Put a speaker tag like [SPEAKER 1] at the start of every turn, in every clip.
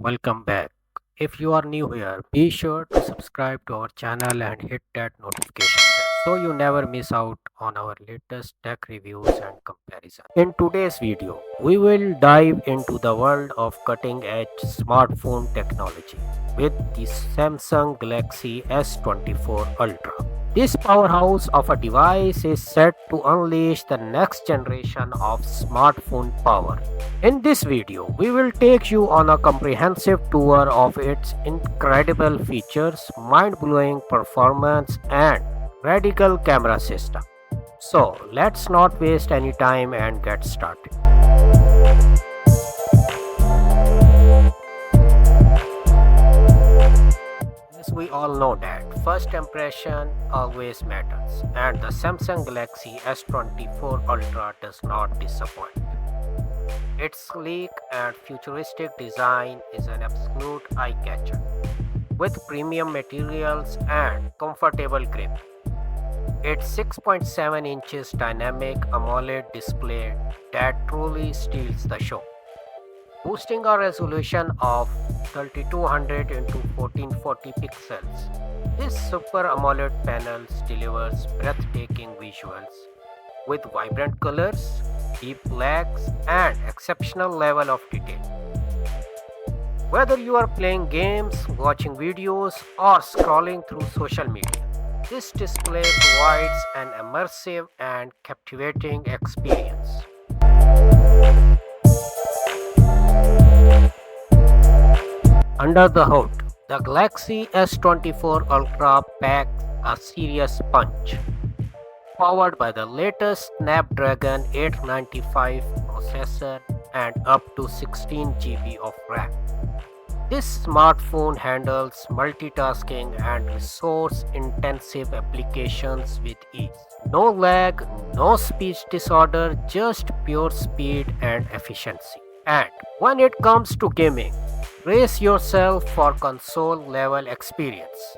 [SPEAKER 1] welcome back. If you are new here, be sure to subscribe to our channel and hit that notification bell so you never miss out on our latest tech reviews and comparisons. In today's video, we will dive into the world of cutting-edge smartphone technology with the Samsung Galaxy S24 Ultra. This powerhouse of a device is set to unleash the next generation of smartphone power. In this video, we will take you on a comprehensive tour of its incredible features, mind-blowing performance, and radical camera system. So, let's not waste any time and get started. As we all know that first impression always matters, and the Samsung Galaxy S24 Ultra does not disappoint. Its sleek and futuristic design is an absolute eye-catcher, with premium materials and comfortable grip. Its 6.7 inches dynamic AMOLED display that truly steals the show, boasting a resolution of 3200 into 1440 pixels. This Super AMOLED panels delivers breathtaking visuals with vibrant colors, deep blacks, and exceptional level of detail. Whether you are playing games, watching videos, or scrolling through social media, this display provides an immersive and captivating experience. Under the hood, the Galaxy S24 Ultra packs a serious punch. Powered by the latest Snapdragon 895 processor and up to 16 GB of RAM. This smartphone handles multitasking and resource-intensive applications with ease. No lag, no speech disorder, just pure speed and efficiency. And when it comes to gaming, brace yourself for console-level experience,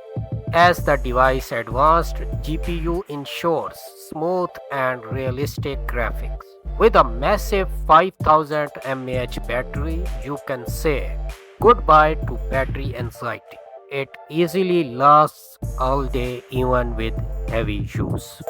[SPEAKER 1] as the device's advanced GPU ensures smooth and realistic graphics. With a massive 5000 mAh battery, you can say goodbye to battery anxiety. It easily lasts all day even with heavy use.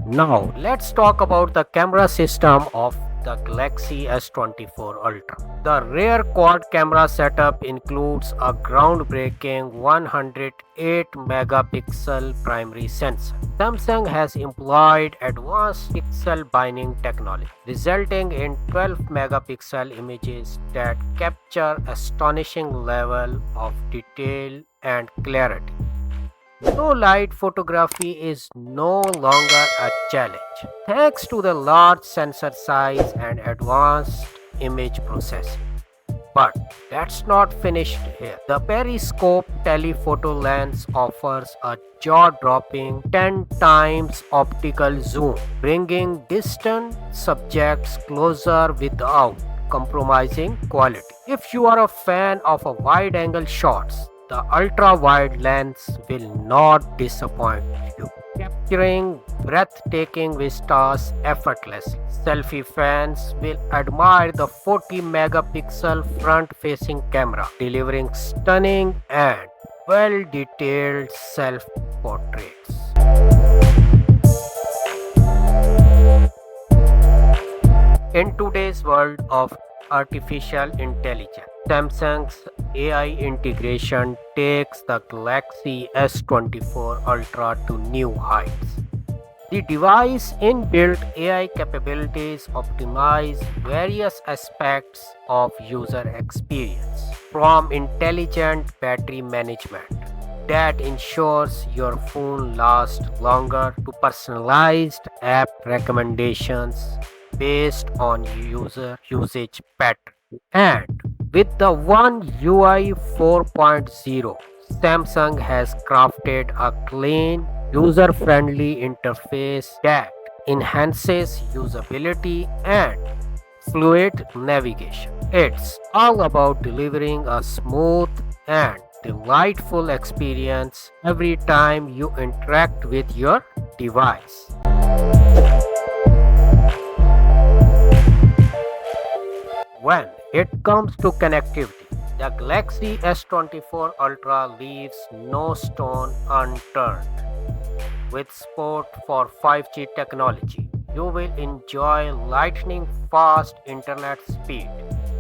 [SPEAKER 1] Now, let's talk about the camera system of the Galaxy S24 Ultra. The rear quad camera setup includes a groundbreaking 108 megapixel primary sensor. Samsung has employed advanced pixel binding technology, resulting in 12 megapixel images that capture astonishing level of detail and clarity. Low light photography is no longer a challenge, thanks to the large sensor size and advanced image processing. But that's not finished here. The periscope telephoto lens offers a jaw-dropping 10 times optical zoom, bringing distant subjects closer without compromising quality. If you are a fan of a wide-angle shots, the ultra-wide lens will not disappoint you, capturing breathtaking vistas effortlessly. Selfie fans will admire the 40 megapixel front-facing camera, delivering stunning and well-detailed self-portraits. In today's world of artificial intelligence, Samsung's AI integration takes the Galaxy S24 Ultra to new heights. The device's inbuilt AI capabilities optimize various aspects of user experience, from intelligent battery management that ensures your phone lasts longer to personalized app recommendations based on user usage patterns. And with the One UI 4.0, Samsung has crafted a clean, user-friendly interface that enhances usability and fluid navigation. It's all about delivering a smooth and delightful experience every time you interact with your device. When it comes to connectivity, the Galaxy S24 Ultra leaves no stone unturned. With support for 5G technology, you will enjoy lightning fast internet speed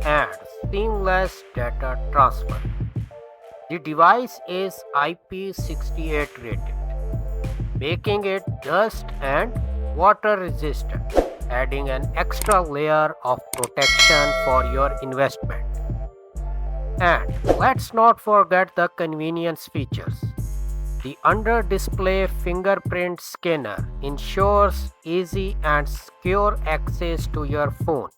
[SPEAKER 1] and seamless data transfer. The device is IP68 rated, making it dust and water resistant, adding an extra layer of protection for your investment. And let's not forget the convenience features. The under display fingerprint scanner ensures easy and secure access to your phone,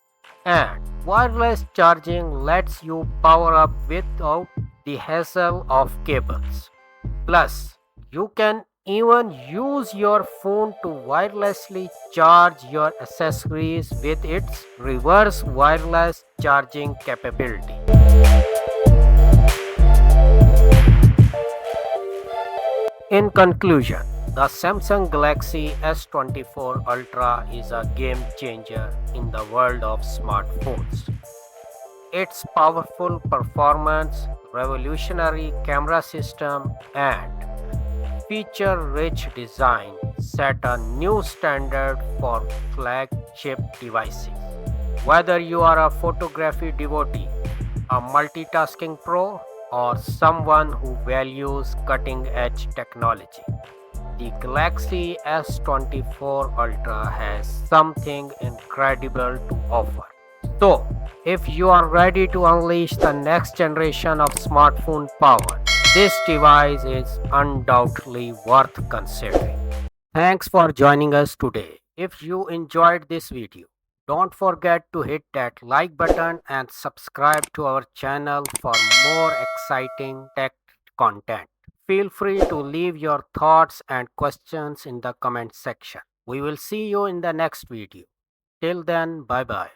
[SPEAKER 1] and wireless charging lets you power up without the hassle of cables. Plus, you can even use your phone to wirelessly charge your accessories with its reverse wireless charging capability. In conclusion, the Samsung Galaxy S24 Ultra is a game changer in the world of smartphones. Its powerful performance, revolutionary camera system, and feature-rich design set a new standard for flagship devices. Whether you are a photography devotee, a multitasking pro, or someone who values cutting-edge technology, the Galaxy S24 Ultra has something incredible to offer. So, if you are ready to unleash the next generation of smartphone power, this device is undoubtedly worth considering. Thanks for joining us today. If you enjoyed this video, don't forget to hit that like button and subscribe to our channel for more exciting tech content. Feel free to leave your thoughts and questions in the comment section. We will see you in the next video. Till then, bye bye.